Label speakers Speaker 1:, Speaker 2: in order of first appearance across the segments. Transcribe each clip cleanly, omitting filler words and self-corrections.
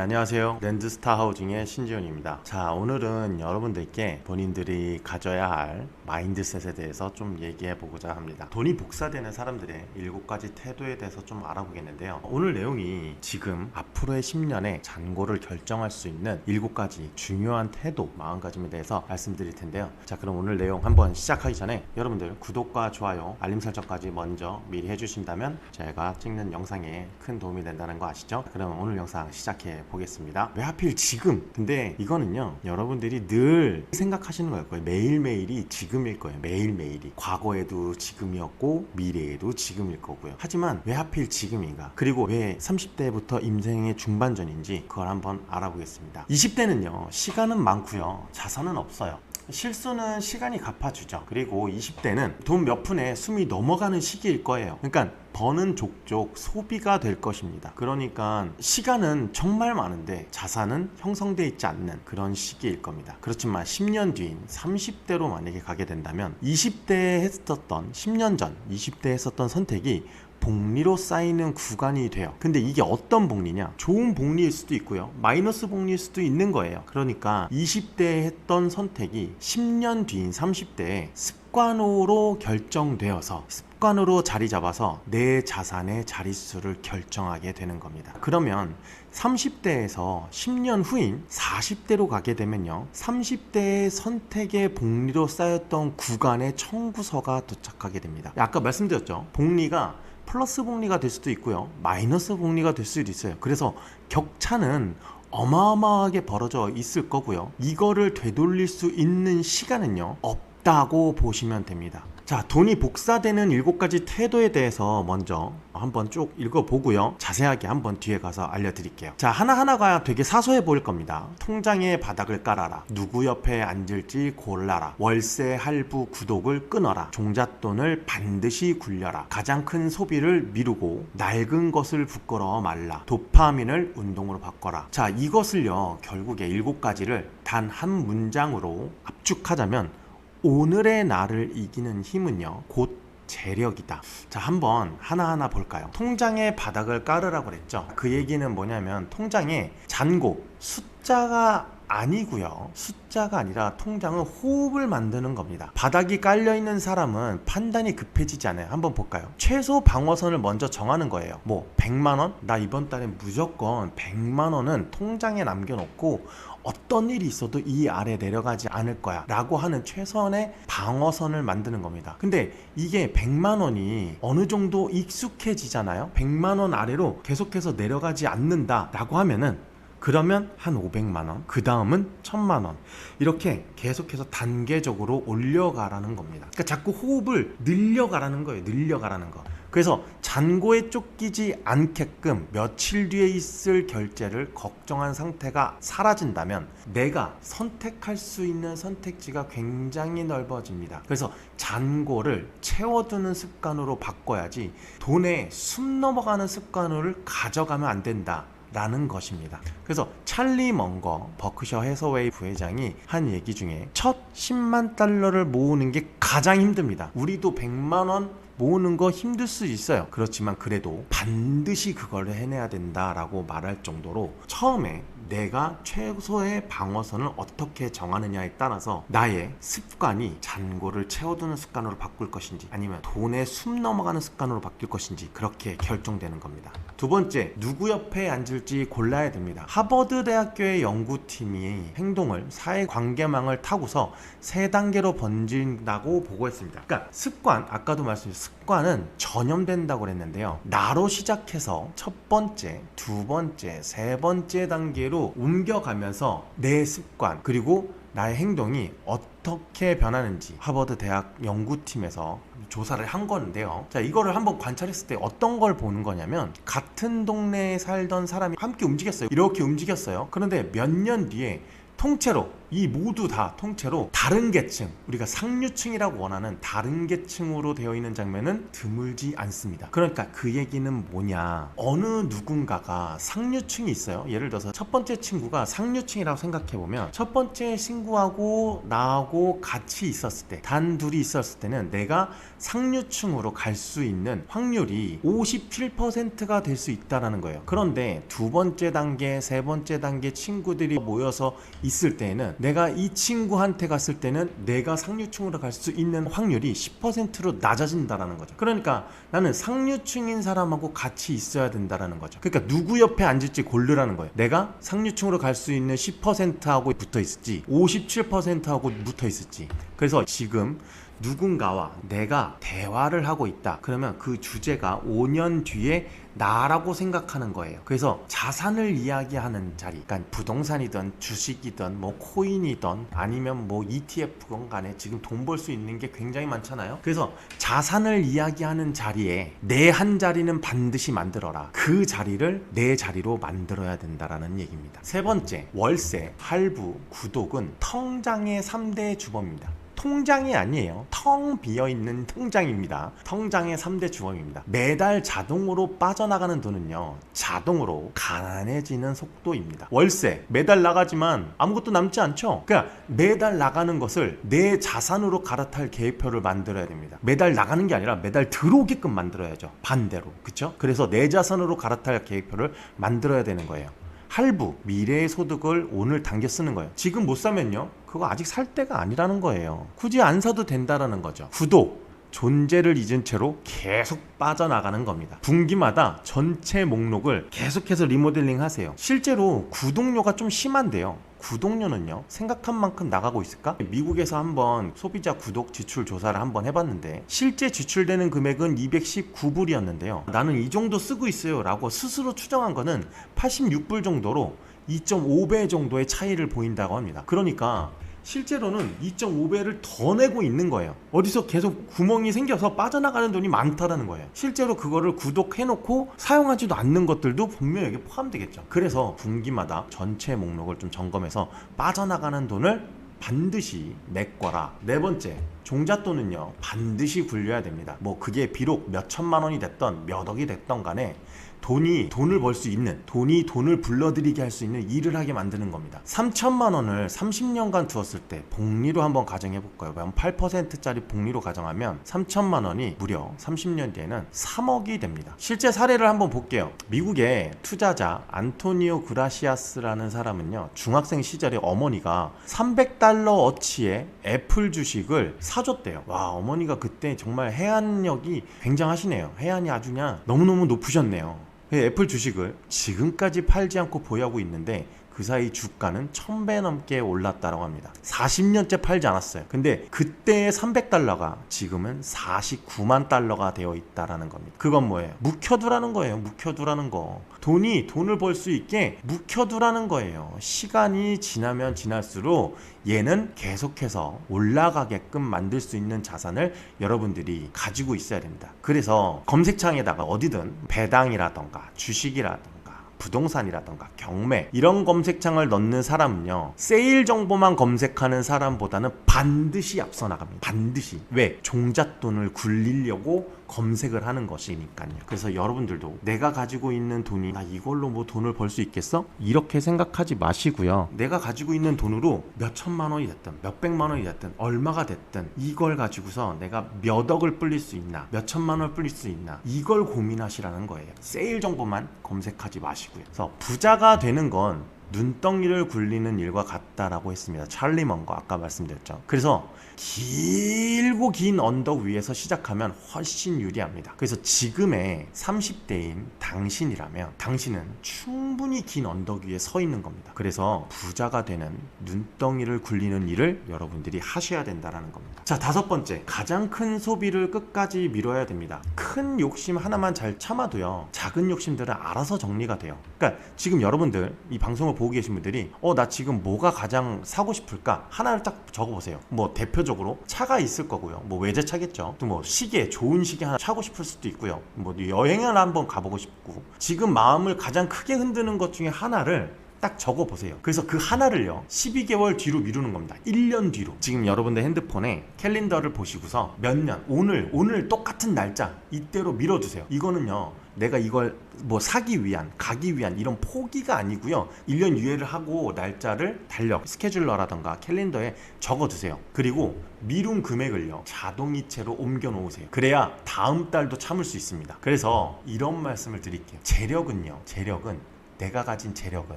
Speaker 1: 안녕하세요. 랜드스타 하우징의 신지훈입니다. 자, 오늘은 여러분들께 본인들이 가져야 할 마인드셋에 대해서 좀 얘기해 보고자 합니다. 돈이 복사되는 사람들의 7가지 태도에 대해서 좀 알아보겠는데요. 오늘 내용이 지금 앞으로의 10년의 잔고를 결정할 수 있는 7가지 중요한 태도, 마음가짐에 대해서 말씀드릴 텐데요. 자, 그럼 오늘 내용 한번 시작하기 전에 여러분들 구독과 좋아요, 알림 설정까지 먼저 미리 해주신다면 제가 찍는 영상에 큰 도움이 된다는 거 아시죠? 그럼 오늘 영상 시작해 보겠습니다. 왜 하필 지금? 근데 이거는요, 여러분들이 늘 생각하시는 거예요. 매일매일이 지금일 거예요. 매일매일이. 과거에도 지금이었고 미래에도 지금일 거고요. 하지만 왜 하필 지금인가? 그리고 왜 30대부터 인생의 중반전인지 그걸 한번 알아보겠습니다. 20대는요, 시간은 많고요, 자산은 없어요. 실수는 시간이 갚아주죠. 그리고 20대는 돈 몇 푼에 숨이 넘어가는 시기일 거예요. 그러니까 버는 족족 소비가 될 것입니다. 그러니까 시간은 정말 많은데 자산은 형성되어 있지 않는 그런 시기일 겁니다. 그렇지만 10년 뒤인 30대로 만약에 가게 된다면 20대에 했었던 10년 전 20대에 했었던 선택이 복리로 쌓이는 구간이 돼요. 근데 이게 어떤 복리냐? 좋은 복리일 수도 있고요, 마이너스 복리일 수도 있는 거예요. 그러니까 20대에 했던 선택이 10년 뒤인 30대에 습관으로 결정되어서 습관으로 자리 잡아서 내 자산의 자릿수를 결정하게 되는 겁니다. 그러면 30대에서 10년 후인 40대로 가게 되면요, 30대의 선택의 복리로 쌓였던 구간의 청구서가 도착하게 됩니다. 아까 말씀드렸죠, 복리가 플러스 복리가 될 수도 있고요, 마이너스 복리가 될 수도 있어요. 그래서 격차는 어마어마하게 벌어져 있을 거고요, 이거를 되돌릴 수 있는 시간은요, 없다고 보시면 됩니다. 자, 돈이 복사되는 7가지 태도에 대해서 먼저 한번 쭉 읽어보고요, 자세하게 한번 뒤에 가서 알려드릴게요. 자, 하나하나가 되게 사소해 보일 겁니다. 통장에 바닥을 깔아라, 누구 옆에 앉을지 골라라, 월세 할부 구독을 끊어라, 종잣돈을 반드시 굴려라, 가장 큰 소비를 미루고 낡은 것을 부끄러워 말라, 도파민을 운동으로 바꿔라. 자, 이것을요, 결국에 7가지를 단 한 문장으로 압축하자면 오늘의 나를 이기는 힘은요, 곧 재력이다. 자, 한번 하나하나 볼까요? 통장에 바닥을 깔으라고 그랬죠. 그 얘기는 뭐냐면 통장에 잔고, 숫자가 아니고요, 숫자가 아니라 통장은 호흡을 만드는 겁니다. 바닥이 깔려있는 사람은 판단이 급해지지 않아요. 한번 볼까요? 최소 방어선을 먼저 정하는 거예요. 뭐 100만원? 나 이번 달에 무조건 100만원은 통장에 남겨놓고 어떤 일이 있어도 이 아래 내려가지 않을 거야 라고 하는 최선의 방어선을 만드는 겁니다. 근데 이게 100만원이 어느 정도 익숙해지잖아요. 100만원 아래로 계속해서 내려가지 않는다 라고 하면은, 그러면 한 500만원, 그 다음은 1000만원, 이렇게 계속해서 단계적으로 올려가라는 겁니다. 그러니까 자꾸 호흡을 늘려가라는 거예요. 늘려가라는 거. 그래서 잔고에 쫓기지 않게끔 며칠 뒤에 있을 결제를 걱정한 상태가 사라진다면 내가 선택할 수 있는 선택지가 굉장히 넓어집니다. 그래서 잔고를 채워두는 습관으로 바꿔야지 돈에 숨 넘어가는 습관을 가져가면 안 된다 라는 것입니다. 그래서 찰리 먼거 버크셔 해서웨이 부회장이 한 얘기 중에 첫 10만 달러를 모으는 게 가장 힘듭니다. 우리도 100만원 모으는 거 힘들 수 있어요. 그렇지만 그래도 반드시 그걸 해내야 된다라고 말할 정도로 처음에 내가 최소의 방어선을 어떻게 정하느냐에 따라서 나의 습관이 잔고를 채워두는 습관으로 바꿀 것인지 아니면 돈에 숨 넘어가는 습관으로 바뀔 것인지 그렇게 결정되는 겁니다. 두 번째, 누구 옆에 앉을지 골라야 됩니다. 하버드 대학교의 연구팀이 행동을 사회관계망을 타고서 3단계로 번진다고 보고했습니다. 그러니까 습관, 아까도 말씀드렸죠, 습관은 전염된다고 그랬는데요, 나로 시작해서 첫 번째, 두 번째, 세 번째 단계로 옮겨가면서 내 습관 그리고 나의 행동이 어떻게 변하는지 하버드 대학 연구팀에서 조사를 한 건데요. 자, 이거를 한번 관찰했을 때 어떤 걸 보는 거냐면, 같은 동네에 살던 사람이 함께 움직였어요. 이렇게 움직였어요. 그런데 몇 년 뒤에 통째로 이 모두 다 통째로 다른 계층, 우리가 상류층이라고 원하는 다른 계층으로 되어 있는 장면은 드물지 않습니다. 그러니까 그 얘기는 뭐냐, 어느 누군가가 상류층이 있어요. 예를 들어서 첫 번째 친구가 상류층이라고 생각해보면 첫 번째 친구하고 나하고 같이 있었을 때, 단둘이 있었을 때는 내가 상류층으로 갈 수 있는 확률이 57%가 될 수 있다는 거예요. 그런데 두 번째 단계, 세 번째 단계 친구들이 모여서 있을 때에는 내가 이 친구한테 갔을 때는 내가 상류층으로 갈 수 있는 확률이 10%로 낮아진다는 거죠. 그러니까 나는 상류층인 사람하고 같이 있어야 된다는 거죠. 그러니까 누구 옆에 앉을지 고르라는 거예요. 내가 상류층으로 갈 수 있는 10%하고 붙어 있을지 57%하고 붙어 있을지. 그래서 지금 누군가와 내가 대화를 하고 있다. 그러면 그 주제가 5년 뒤에 나라고 생각하는 거예요. 그래서 자산을 이야기하는 자리, 그러니까 부동산이든 주식이든 뭐 코인이든 아니면 뭐 ETF건 간에 지금 돈 벌 수 있는 게 굉장히 많잖아요. 그래서 자산을 이야기하는 자리에 내 한 자리는 반드시 만들어라. 그 자리를 내 자리로 만들어야 된다라는 얘기입니다. 세 번째, 월세, 할부, 구독은 통장의 3대 주범입니다. 통장이 아니에요. 텅 비어있는 통장입니다. 통장의 3대 주범입니다. 매달 자동으로 빠져나가는 돈은요, 자동으로 가난해지는 속도입니다. 월세 매달 나가지만 아무것도 남지 않죠. 그러니까 매달 나가는 것을 내 자산으로 갈아탈 계획표를 만들어야 됩니다. 매달 나가는 게 아니라 매달 들어오게끔 만들어야죠. 반대로. 그쵸? 그래서 내 자산으로 갈아탈 계획표를 만들어야 되는 거예요. 할부, 미래의 소득을 오늘 당겨 쓰는 거예요. 지금 못 사면요, 그거 아직 살 때가 아니라는 거예요. 굳이 안 사도 된다라는 거죠. 구독, 존재를 잊은 채로 계속 빠져나가는 겁니다. 분기마다 전체 목록을 계속해서 리모델링 하세요. 실제로 구독료가 좀 심한데요, 구독료는요 생각한 만큼 나가고 있을까? 미국에서 한번 소비자 구독 지출 조사를 한번 해봤는데 실제 지출되는 금액은 219불이었는데요 나는 이 정도 쓰고 있어요 라고 스스로 추정한 거는 86불 정도로 2.5배 정도의 차이를 보인다고 합니다. 그러니까 실제로는 2.5배를 더 내고 있는 거예요. 어디서 계속 구멍이 생겨서 빠져나가는 돈이 많다라는 거예요. 실제로 그거를 구독해놓고 사용하지도 않는 것들도 분명히 여기 포함되겠죠. 그래서 분기마다 전체 목록을 좀 점검해서 빠져나가는 돈을 반드시 메꿔라. 네 번째, 종잣돈은요 반드시 굴려야 됩니다. 뭐 그게 비록 몇 천만 원이 됐던 몇 억이 됐던 간에 돈을 벌 수 있는, 돈이 돈을 불러들이게 할 수 있는 일을 하게 만드는 겁니다. 3천만 원을 30년간 두었을 때 복리로 한번 가정해 볼까요? 그럼 8%짜리 복리로 가정하면 3천만 원이 무려 30년 뒤에는 3억이 됩니다. 실제 사례를 한번 볼게요. 미국의 투자자 안토니오 그라시아스라는 사람은요 중학생 시절에 어머니가 300달러어치의 애플 주식을 사줬대요. 와, 어머니가 그때 정말 해안력이 굉장하시네요. 해안이 아주 그냥 너무너무 높으셨네요. 애플 주식을 지금까지 팔지 않고 보유하고 있는데 그 사이 주가는 1000배 넘게 올랐다고 합니다. 40년째 팔지 않았어요. 근데 그때의 300달러가 지금은 49만 달러가 되어 있다는 겁니다. 그건 뭐예요? 묵혀두라는 거예요. 묵혀두라는 거. 돈을 벌 수 있게 묵혀두라는 거예요. 시간이 지나면 지날수록 얘는 계속해서 올라가게끔 만들 수 있는 자산을 여러분들이 가지고 있어야 됩니다. 그래서 검색창에다가 어디든 배당이라던가 주식이라던가 부동산이라던가 경매 이런 검색창을 넣는 사람은요 세일 정보만 검색하는 사람보다는 반드시 앞서 나갑니다. 반드시. 왜? 종잣돈을 굴리려고 검색을 하는 것이니까요. 그래서 여러분들도 내가 가지고 있는 돈이 나 이걸로 뭐 돈을 벌 수 있겠어? 이렇게 생각하지 마시고요. 내가 가지고 있는 돈으로 몇 천만 원이 됐든 몇 백만 원이 됐든 얼마가 됐든 이걸 가지고서 내가 몇 억을 불릴 수 있나, 몇 천만 원을 불릴 수 있나, 이걸 고민하시라는 거예요. 세일 정보만 검색하지 마시고요. 그래서 부자가 되는 건 눈덩이를 굴리는 일과 같다라고 했습니다. 찰리 먼거 아까 말씀드렸죠. 그래서 길고 긴 언덕 위에서 시작하면 훨씬 유리합니다. 그래서 지금의 30대인 당신이라면 당신은 충분히 긴 언덕 위에 서 있는 겁니다. 그래서 부자가 되는 눈덩이를 굴리는 일을 여러분들이 하셔야 된다는 겁니다. 자, 다섯 번째, 가장 큰 소비를 끝까지 미뤄야 됩니다. 큰 욕심 하나만 잘 참아도요 작은 욕심들은 알아서 정리가 돼요. 그러니까 지금 여러분들 이 방송을 보고 계신 분들이 나 지금 뭐가 가장 사고 싶을까 하나를 딱 적어보세요. 뭐 대표적으로 차가 있을 거고요. 뭐 외제차겠죠. 또 뭐 시계, 좋은 시계 하나 사고 싶을 수도 있고요. 뭐 여행을 한번 가보고 싶고 지금 마음을 가장 크게 흔드는 것 중에 하나를 딱 적어 보세요. 그래서 그 하나를요 12개월 뒤로 미루는 겁니다. 1년 뒤로. 지금 여러분들 핸드폰에 캘린더를 보시고서 몇 년, 오늘 똑같은 날짜 이때로 밀어두세요. 이거는요 내가 이걸 뭐 사기 위한, 가기 위한 이런 포기가 아니고요. 1년 유예를 하고 날짜를 달력, 스케줄러라던가 캘린더에 적어두세요. 그리고 미룬 금액을요 자동이체로 옮겨 놓으세요. 그래야 다음 달도 참을 수 있습니다. 그래서 이런 말씀을 드릴게요. 재력은 내가 가진 재력은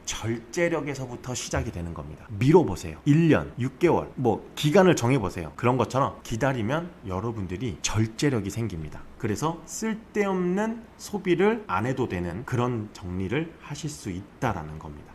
Speaker 1: 절제력에서부터 시작이 되는 겁니다. 미뤄보세요. 1년, 6개월 뭐 기간을 정해보세요. 그런 것처럼 기다리면 여러분들이 절제력이 생깁니다. 그래서 쓸데없는 소비를 안 해도 되는 그런 정리를 하실 수 있다라는 겁니다.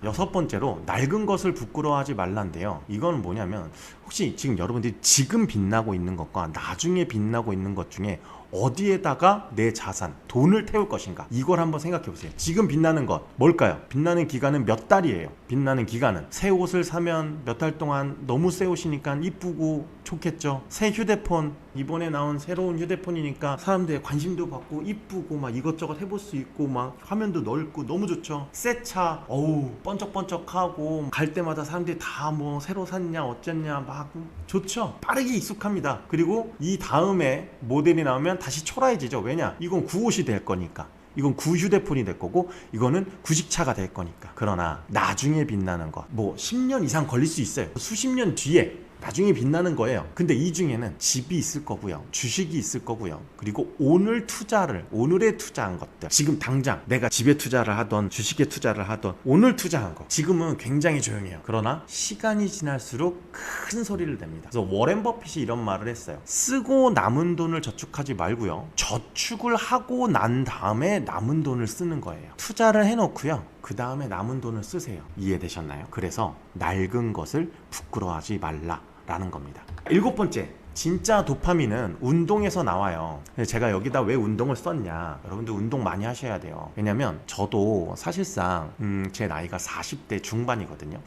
Speaker 1: 6번째로 낡은 것을 부끄러워하지 말란데요. 이건 뭐냐면 혹시 지금 여러분들이 지금 빛나고 있는 것과 나중에 빛나고 있는 것 중에 어디에다가 내 자산, 돈을 태울 것인가? 이걸 한번 생각해 보세요. 지금 빛나는 것 뭘까요? 빛나는 기간은 몇 달이에요? 빛나는 기간은 새 옷을 사면 몇 달 동안 너무 새 옷이니까 이쁘고 좋겠죠. 새 휴대폰, 이번에 나온 새로운 휴대폰이니까 사람들의 관심도 받고 이쁘고 막 이것저것 해볼 수 있고 막 화면도 넓고 너무 좋죠. 새 차, 어우 번쩍번쩍하고 갈 때마다 사람들이 다 뭐 새로 샀냐 어쨌냐 막 좋죠. 빠르게 익숙합니다. 그리고 이 다음에 모델이 나오면 다시 초라해지죠. 왜냐? 이건 구옷이 될 거니까. 이건 구휴대폰이 될 거고 이거는 구식차가 될 거니까. 그러나 나중에 빛나는 것 뭐 10년 이상 걸릴 수 있어요. 수십 년 뒤에 나중에 빛나는 거예요. 근데 이 중에는 집이 있을 거고요, 주식이 있을 거고요, 그리고 오늘에 투자한 것들, 지금 당장 내가 집에 투자를 하던 주식에 투자를 하던 오늘 투자한 거 지금은 굉장히 조용해요. 그러나 시간이 지날수록 큰 소리를 냅니다. 그래서 워렌 버핏이 이런 말을 했어요. 쓰고 남은 돈을 저축하지 말고요, 저축을 하고 난 다음에 남은 돈을 쓰는 거예요. 투자를 해놓고요, 그 다음에 남은 돈을 쓰세요. 이해되셨나요? 그래서 낡은 것을 부끄러워하지 말라라는 겁니다. 7번째, 진짜 도파민은 운동에서 나와요. 제가 여기다 왜 운동을 썼냐, 여러분들 운동 많이 하셔야 돼요. 왜냐면 저도 사실상 제 나이가 40대 중반이거든요.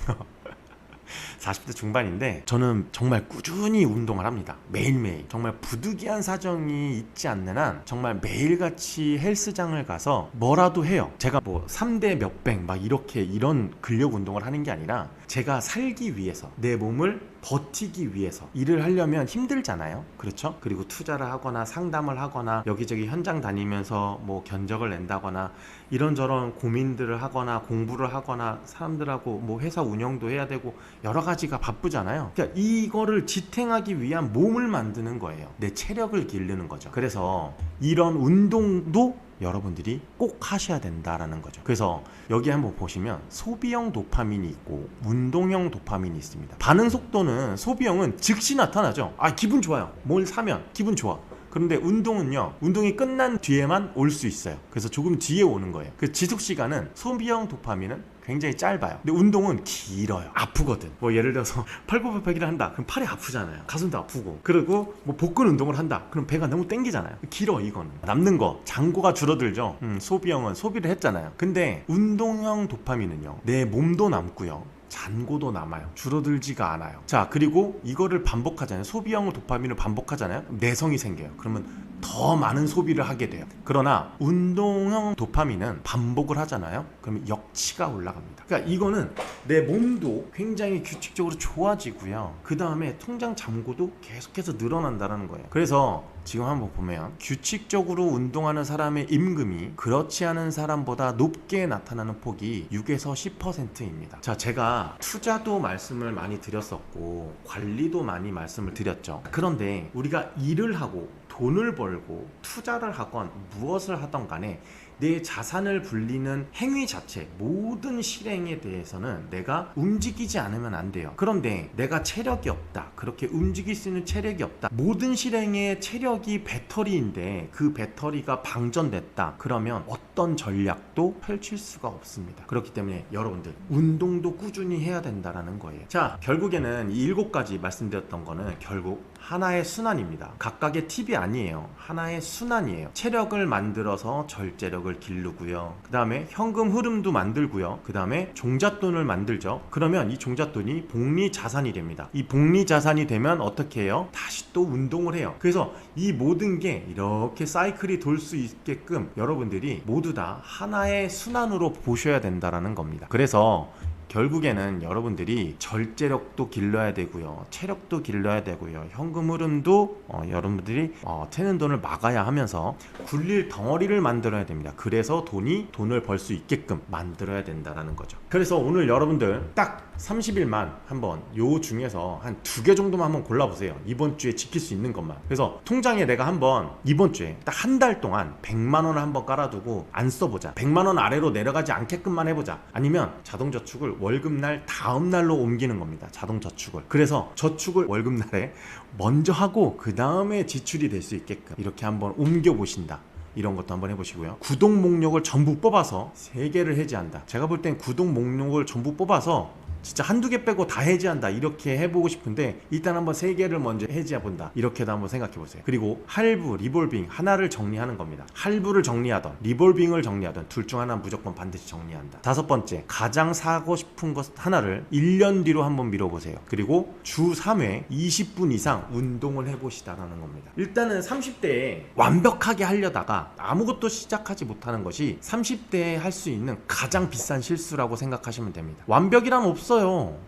Speaker 1: 40대 중반인데 저는 정말 꾸준히 운동을 합니다. 매일매일. 정말 부득이한 사정이 있지 않는 한 정말 매일같이 헬스장을 가서 뭐라도 해요. 제가 뭐 3대 몇백 막 이런 근력 운동을 하는 게 아니라 제가 살기 위해서, 내 몸을 버티기 위해서. 일을 하려면 힘들잖아요. 그렇죠? 그리고 투자를 하거나 상담을 하거나 여기저기 현장 다니면서 뭐 견적을 낸다거나 이런저런 고민들을 하거나 공부를 하거나 사람들하고 뭐 회사 운영도 해야 되고 여러 가지가 바쁘잖아요. 그러니까 이거를 지탱하기 위한 몸을 만드는 거예요. 내 체력을 기르는 거죠. 그래서 이런 운동도 여러분들이 꼭 하셔야 된다라는 거죠. 그래서 여기 한번 보시면 소비형 도파민이 있고 운동형 도파민이 있습니다. 반응 속도는 소비형은 즉시 나타나죠. 기분 좋아요. 뭘 사면 기분 좋아. 그런데 운동은요, 운동이 끝난 뒤에만 올 수 있어요. 그래서 조금 뒤에 오는 거예요. 그 지속 시간은 소비형 도파민은 굉장히 짧아요. 근데 운동은 길어요. 아프거든. 뭐 예를 들어서 팔굽혀펴기를 한다. 그럼 팔이 아프잖아요. 가슴도 아프고. 그리고 뭐 복근 운동을 한다. 그럼 배가 너무 땡기잖아요. 길어 이거는. 남는 거 잔고가 줄어들죠. 소비형은 소비를 했잖아요. 근데 운동형 도파민은요, 내 몸도 남고요, 잔고도 남아요. 줄어들지가 않아요. 자, 그리고 이거를 반복하잖아요. 소비형 도파민을 반복하잖아요. 내성이 생겨요. 그러면 더 많은 소비를 하게 돼요. 그러나 운동형 도파민은 반복을 하잖아요. 그러면 역치가 올라갑니다. 그러니까 이거는 내 몸도 굉장히 규칙적으로 좋아지고요, 그 다음에 통장 잔고도 계속해서 늘어난다는 거예요. 그래서 지금 한번 보면 규칙적으로 운동하는 사람의 임금이 그렇지 않은 사람보다 높게 나타나는 폭이 6에서 10%입니다. 자, 제가 투자도 말씀을 많이 드렸었고 관리도 많이 말씀을 드렸죠. 그런데 우리가 일을 하고 돈을 벌고 투자를 하건 무엇을 하던 간에 내 자산을 불리는 행위 자체, 모든 실행에 대해서는 내가 움직이지 않으면 안 돼요. 그런데 내가 체력이 없다, 그렇게 움직일 수 있는 체력이 없다, 모든 실행의 체력이 배터리인데 그 배터리가 방전됐다, 그러면 어떤 전략도 펼칠 수가 없습니다. 그렇기 때문에 여러분들 운동도 꾸준히 해야 된다는 거예요. 자, 결국에는 이 7가지 말씀드렸던 거는 결국 하나의 순환입니다. 각각의 팁이 아니에요. 하나의 순환이에요. 체력을 만들어서 절제력을 기르고요, 그 다음에 현금 흐름도 만들고요, 그 다음에 종잣돈을 만들죠. 그러면 이 종잣돈이 복리자산이 됩니다. 이 복리자산이 되면 어떻게 해요? 다시 또 운동을 해요. 그래서 이 모든 게 이렇게 사이클이 돌 수 있게끔 여러분들이 모두 모두 다 하나의 순환으로 보셔야 된다라는 겁니다. 그래서 결국에는 여러분들이 절제력도 길러야 되고요, 체력도 길러야 되고요, 현금 흐름도 여러분들이 새는 돈을 막아야 하면서 굴릴 덩어리를 만들어야 됩니다. 그래서 돈을 벌 수 있게끔 만들어야 된다라는 거죠. 그래서 오늘 여러분들 딱 30일만 한번 요 중에서 한 2개 정도만 한번 골라보세요. 이번 주에 지킬 수 있는 것만. 그래서 통장에 내가 한번 이번 주에 딱 한 달 동안 100만 원을 한번 깔아두고 안 써보자, 100만 원 아래로 내려가지 않게끔만 해보자. 아니면 자동저축을 월급날 다음 날로 옮기는 겁니다. 자동저축을. 그래서 저축을 월급날에 먼저 하고 그 다음에 지출이 될 수 있게끔 이렇게 한번 옮겨보신다, 이런 것도 한번 해보시고요. 구독 목록을 전부 뽑아서 3개를 해지한다. 제가 볼 땐 구독 목록을 전부 뽑아서 진짜 한두 개 빼고 다 해지한다, 이렇게 해보고 싶은데 일단 한번 3개를 먼저 해지해본다, 이렇게도 한번 생각해보세요. 그리고 할부, 리볼빙 하나를 정리하는 겁니다. 할부를 정리하던 리볼빙을 정리하던 둘 중 하나는 무조건 반드시 정리한다. 5번째, 가장 사고 싶은 것 하나를 1년 뒤로 한번 미뤄보세요. 그리고 주 3회 20분 이상 운동을 해보시다라는 겁니다. 일단은 30대에 완벽하게 하려다가 아무것도 시작하지 못하는 것이 30대에 할 수 있는 가장 비싼 실수라고 생각하시면 됩니다. 완벽이란 없어요.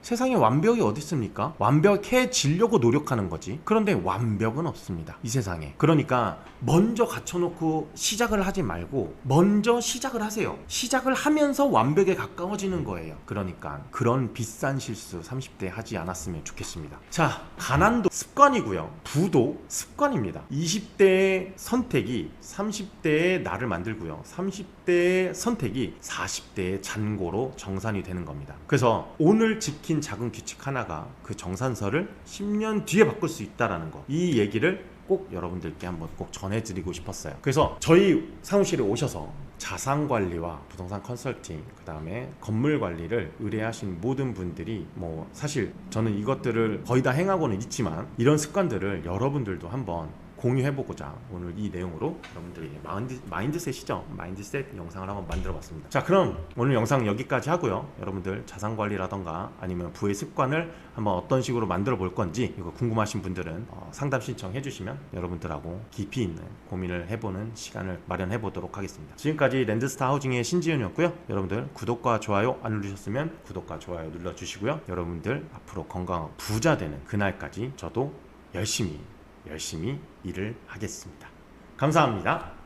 Speaker 1: 세상에 완벽이 어디 있습니까? 완벽해지려고 노력하는 거지. 그런데 완벽은 없습니다, 이 세상에. 그러니까 먼저 갖춰놓고 시작을 하지 말고 먼저 시작을 하세요. 시작을 하면서 완벽에 가까워지는 거예요. 그러니까 그런 비싼 실수 30대에 하지 않았으면 좋겠습니다. 자, 가난도 습관이고요, 부도 습관입니다. 20대의 선택이 30대의 나를 만들고요, 30대의 선택이 40대의 잔고로 정산이 되는 겁니다. 그래서 오늘 지킨 작은 규칙 하나가 그 정산서를 10년 뒤에 바꿀 수 있다라는 거, 이 얘기를 꼭 여러분들께 한번 꼭 전해드리고 싶었어요. 그래서 저희 사무실에 오셔서 자산관리와 부동산 컨설팅, 그 다음에 건물 관리를 의뢰하신 모든 분들이 사실 저는 이것들을 거의 다 행하고는 있지만 이런 습관들을 여러분들도 한번 공유해보고자 오늘 이 내용으로 여러분들이 마인드셋이죠, 마인드셋 영상을 한번 만들어봤습니다. 자, 그럼 오늘 영상 여기까지 하고요. 여러분들 자산관리라던가 아니면 부의 습관을 한번 어떤 식으로 만들어 볼 건지 이거 궁금하신 분들은 상담 신청해 주시면 여러분들하고 깊이 있는 고민을 해보는 시간을 마련해 보도록 하겠습니다. 지금까지 랜드스타 하우징의 신지현이었고요. 여러분들 구독과 좋아요 안 누르셨으면 구독과 좋아요 눌러주시고요. 여러분들 앞으로 건강하고 부자 되는 그날까지 저도 열심히 일을 하겠습니다. 감사합니다.